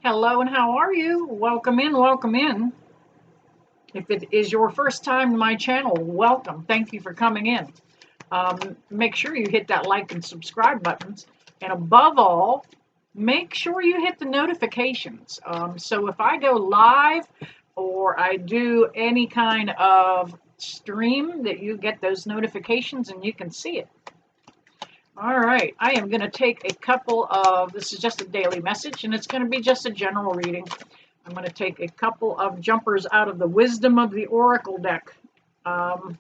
Hello and how are you? Welcome in, welcome in. If it is your first time to my channel, welcome. Thank you for coming in. Make sure you hit that like and subscribe buttons. And above all, make sure you hit the notifications. So if I go live or I do any kind of stream, that you get those notifications and you can see it. All right, I am going to take a couple of, this is just a daily message, and it's going to be just a general reading. I'm going to take a couple of jumpers out of the Wisdom of the Oracle deck. All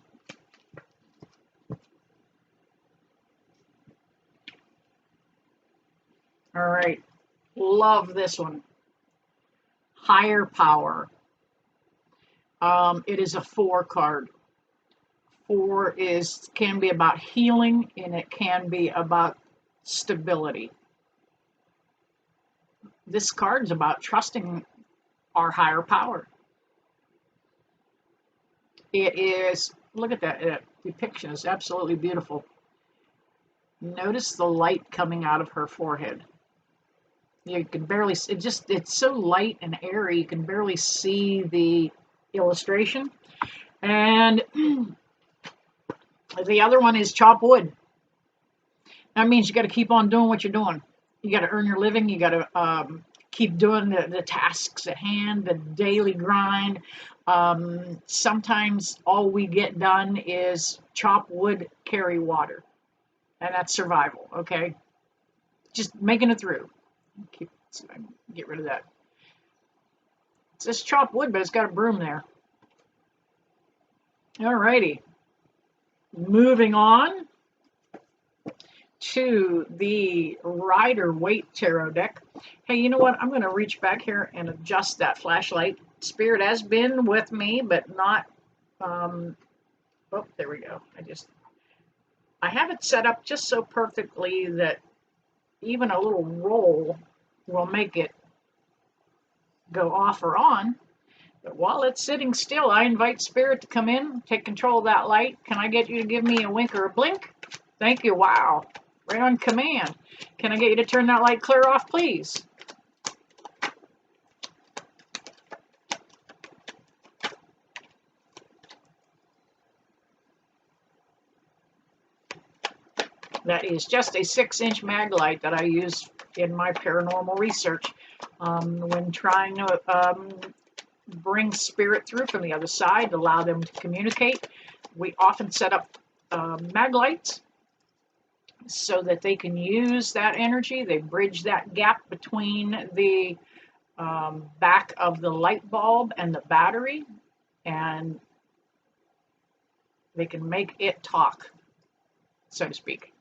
right, love this one. Higher Power. It is a 4 card. 4 can be about healing, and it can be about stability. This card is about trusting our higher power. It is, look at that depiction, is absolutely beautiful. Notice the light coming out of her forehead. You can barely, it's so light and airy, you can barely see the illustration. And the other one is chop wood. That means you got to keep on doing what you're doing. You got to earn your living. You got to keep doing the tasks at hand, the daily grind. Sometimes all we get done is chop wood, carry water. And that's survival, okay? Just making it through. Get rid of that. It says chop wood, but it's got a broom there. All righty. Moving on to the Rider-Waite Tarot deck. Hey, you know what? I'm going to reach back here and adjust that flashlight. Spirit has been with me, but not, oh, there we go. I have it set up just so perfectly that even a little roll will make it go off or on. But while it's sitting still, I invite Spirit to come in, take control of that light. Can I get you to give me a wink or a blink? Thank you. Wow. Right on command. Can I get you to turn that light clear off, please? That is just a 6-inch mag light that I use in my paranormal research when trying to bring spirit through from the other side, allow them to communicate. We often set up mag lights so that they can use that energy. They bridge that gap between the back of the light bulb and the battery, and they can make it talk, so to speak.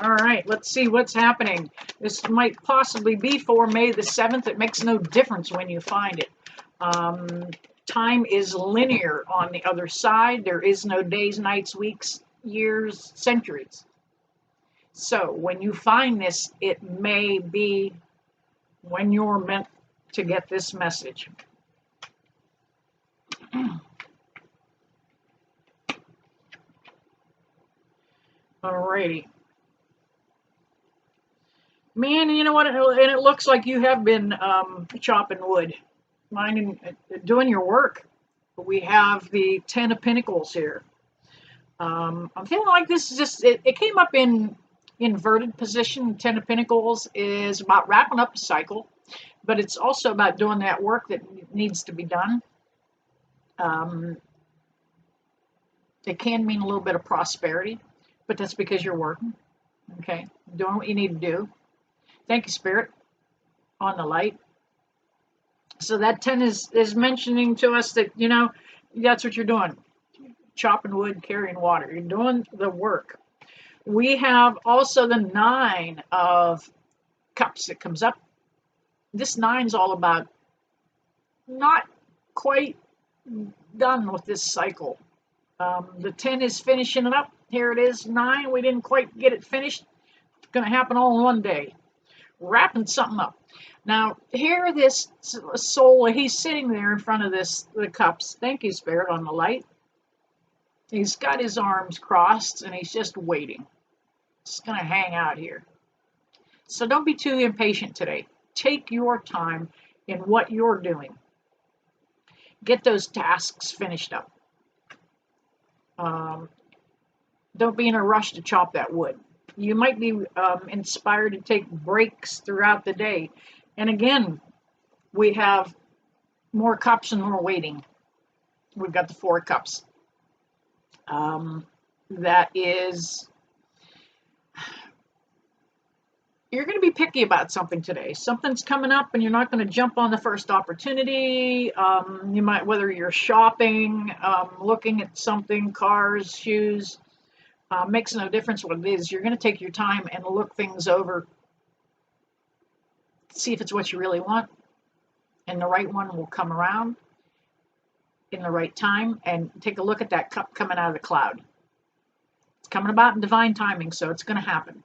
All right, let's see what's happening. This might possibly be for May the 7th. It makes no difference when you find it. Time is linear on the other side. There is no days, nights, weeks, years, centuries. So when you find this, it may be when you're meant to get this message. Alrighty. Man, you know what? And it looks like you have been chopping wood, doing your work. We have the 10 of Pentacles here. I'm feeling like this is just, it came up in inverted position. 10 of Pentacles is about wrapping up a cycle, but it's also about doing that work that needs to be done. It can mean a little bit of prosperity, but that's because you're working, okay? Doing what you need to do. Thank you, Spirit, on the light. So that 10 is mentioning to us that, you know, that's what you're doing. Chopping wood, carrying water. You're doing the work. We have also the 9 of Cups that comes up. This 9's all about not quite done with this cycle. The 10 is finishing it up. Here it is, 9. We didn't quite get it finished. It's going to happen all in one day. Wrapping something up. Now, here this soul, he's sitting there in front of the cups. Thank you, Spirit, on the light. He's got his arms crossed, and he's just waiting. Just going to hang out here. So don't be too impatient today. take your time in what you're doing. Get those tasks finished up. Don't be in a rush to chop that wood. You might be inspired to take breaks throughout the day. And again, we have more cups and more waiting. We've got the 4 cups. That is, you're going to be picky about something today. Something's coming up and you're not going to jump on the first opportunity. You might, whether you're shopping, looking at something, cars, shoes, makes no difference what it is. You're going to take your time and look things over, see if it's what you really want, and the right one will come around in the right time. And take a look at that cup coming out of the cloud. It's coming about in divine timing, so it's going to happen.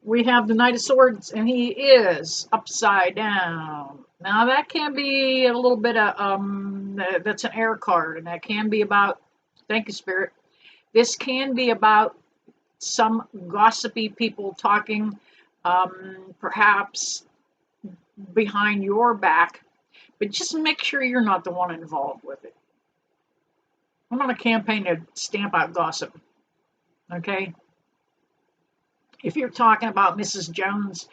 We have the Knight of Swords, and he is upside down. Now that can be a little bit of, that's an air card, and that can be about, thank you, Spirit. This can be about some gossipy people talking, perhaps behind your back, but just make sure you're not the one involved with it. I'm on a campaign to stamp out gossip, okay? If you're talking about Mrs. Jones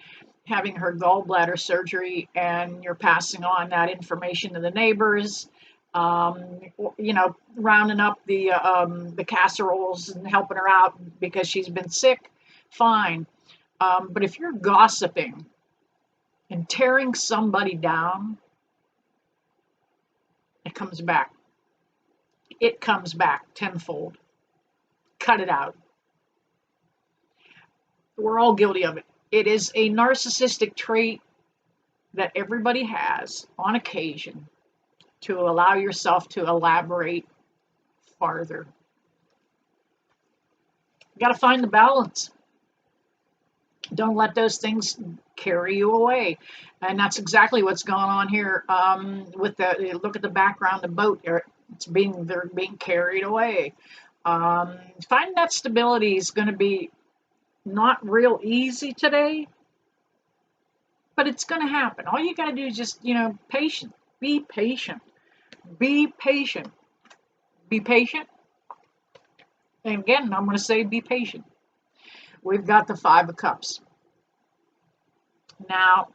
having her gallbladder surgery and you're passing on that information to the neighbors, rounding up the casseroles and helping her out because she's been sick, fine. But if you're gossiping and tearing somebody down, it comes back. It comes back tenfold. Cut it out. We're all guilty of it. It is a narcissistic trait that everybody has on occasion to allow yourself to elaborate farther. You got to find the balance. Don't let those things carry you away. And that's exactly what's going on here with look at the background, the boat. They're being carried away. Finding that stability is going to be not real easy today, but it's going to happen. All you got to do is just, patient. Be patient. Be patient. Be patient. And again, I'm going to say be patient. We've got the 5 of Cups. Now,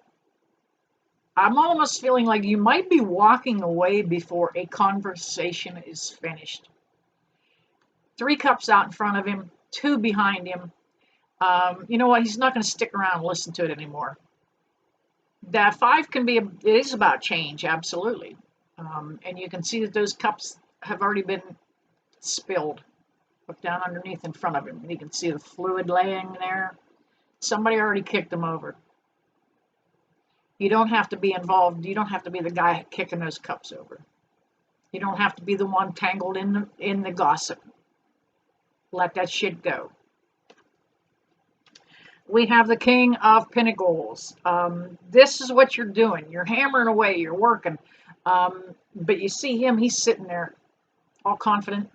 I'm almost feeling like you might be walking away before a conversation is finished. 3 cups out in front of him, 2 behind him. You know what? He's not going to stick around and listen to it anymore. That 5 it is about change, absolutely. And you can see that those cups have already been spilled. Look down underneath in front of him, and you can see the fluid laying there. Somebody already kicked them over. You don't have to be involved. You don't have to be the guy kicking those cups over. You don't have to be the one tangled in the gossip. Let that shit go. We have the King of Pentacles. This is what you're doing. You're hammering away. You're working. But you see him. He's sitting there all confident.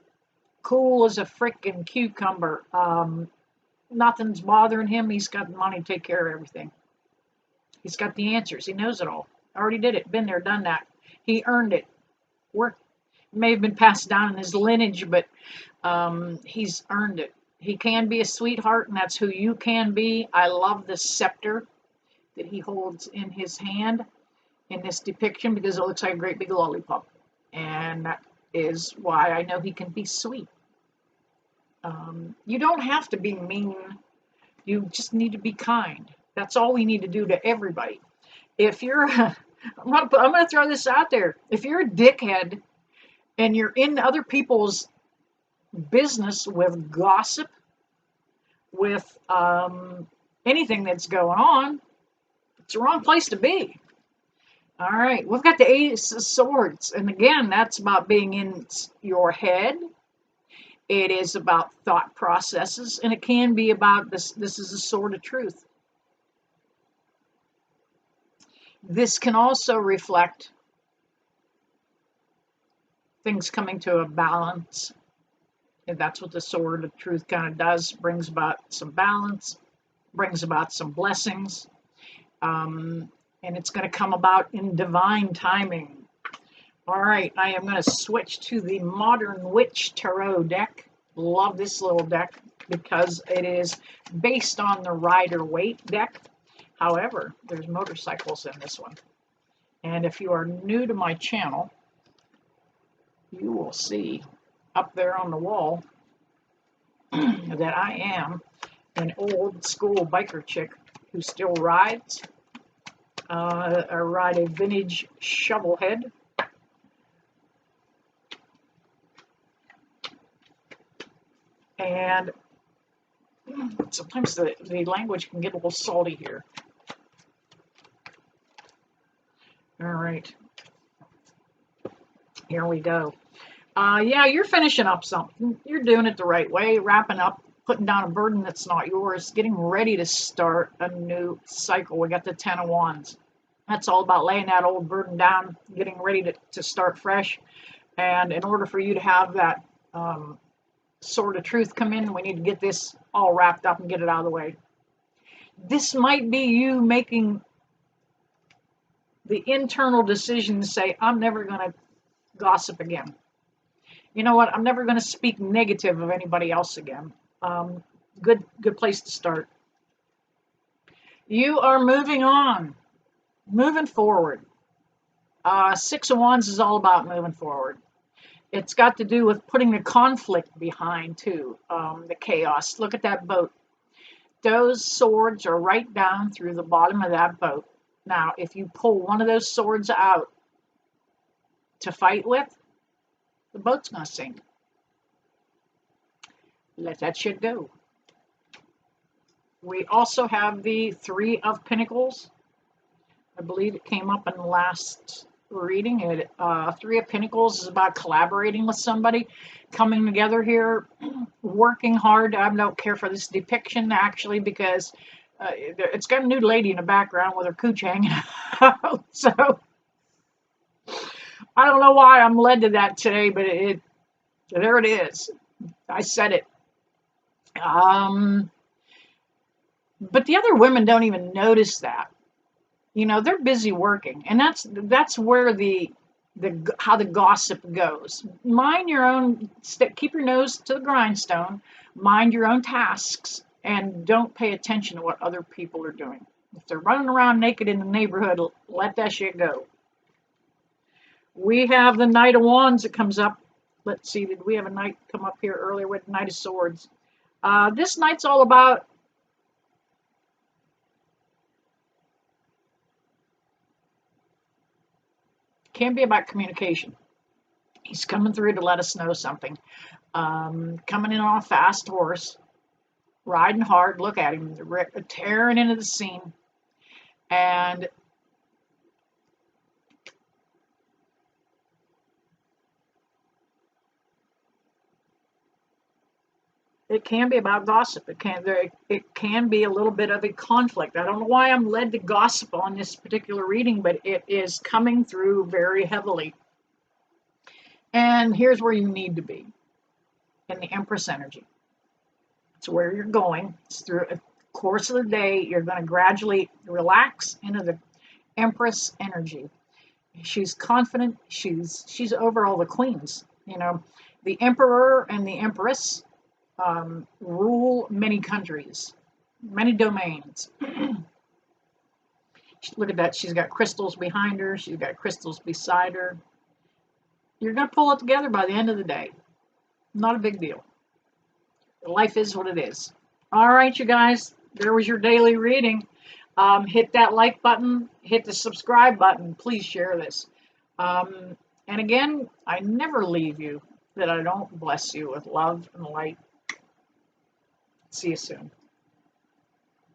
Cool as a freaking cucumber. Nothing's bothering him. He's got the money to take care of everything. He's got the answers. He knows it all. Already did it. Been there, done that. He earned it. It may have been passed down in his lineage, but he's earned it. He can be a sweetheart, and that's who you can be. I love the scepter that he holds in his hand in this depiction because it looks like a great big lollipop. And that is why I know he can be sweet. You don't have to be mean. You just need to be kind. That's all we need to do to everybody. If you're, I'm going to throw this out there. If you're a dickhead and you're in other people's business with gossip, with anything that's going on, it's the wrong place to be. All right, we've got the Ace of Swords, and again, that's about being in your head. It is about thought processes, and it can be about this. This is a sword of truth. This can also reflect things coming to a balance. And that's what the sword of truth kind of does. Brings about some balance, brings about some blessings. And it's going to come about in divine timing. All right, I am going to switch to the Modern Witch Tarot deck. Love this little deck because it is based on the Rider-Waite deck. However, there's motorcycles in this one. And if you are new to my channel, you will see up there on the wall that I am an old school biker chick who still rides. I ride a vintage shovelhead. And sometimes the language can get a little salty here. All right. Here we go. Yeah, you're finishing up something. You're doing it the right way, wrapping up, putting down a burden that's not yours, getting ready to start a new cycle. We got the 10 of Wands. That's all about laying that old burden down, getting ready to start fresh. And in order for you to have that sword of truth come in, we need to get this all wrapped up and get it out of the way. This might be you making the internal decision to say, I'm never going to gossip again. You know what? I'm never going to speak negative of anybody else again. Good place to start. You are moving on, moving forward. 6 of Wands is all about moving forward. It's got to do with putting the conflict behind too, the chaos. Look at that boat. Those swords are right down through the bottom of that boat. Now, if you pull one of those swords out to fight with, the boat's going to sink. Let that shit go. We also have the 3 of Pentacles. I believe it came up in the last reading. 3 of Pentacles is about collaborating with somebody, coming together here, working hard. I don't care for this depiction actually because it's got a nude lady in the background with her cooch hanging out. So I don't know why I'm led to that today, but there it is. I said it. But the other women don't even notice that. You know, they're busy working, and that's where how the gossip goes. Mind your own, keep your nose to the grindstone, mind your own tasks, and don't pay attention to what other people are doing. If they're running around naked in the neighborhood, let that shit go. We have the Knight of Wands that comes up. Let's see, did we have a knight come up here earlier with the Knight of Swords? This knight's all about can be about communication. He's coming through to let us know something. Coming in on a fast horse, riding hard. Look at him, tearing into the scene. And it can be about gossip. It can be a little bit of a conflict. I don't know why I'm led to gossip on this particular reading, but it is coming through very heavily. And here's where you need to be, in the Empress energy. It's where you're going. It's through a course of the day. You're going to gradually relax into the Empress energy. She's confident. She's over all the queens. You know, the Emperor and the Empress rule many countries, many domains. Look at that. She's got crystals behind her. She's got crystals beside her. You're going to pull it together by the end of the day. Not a big deal. Life is what it is. All right, you guys. There was your daily reading. Hit that like button. Hit the subscribe button. Please share this. And again, I never leave you that I don't bless you with love and light. See you soon.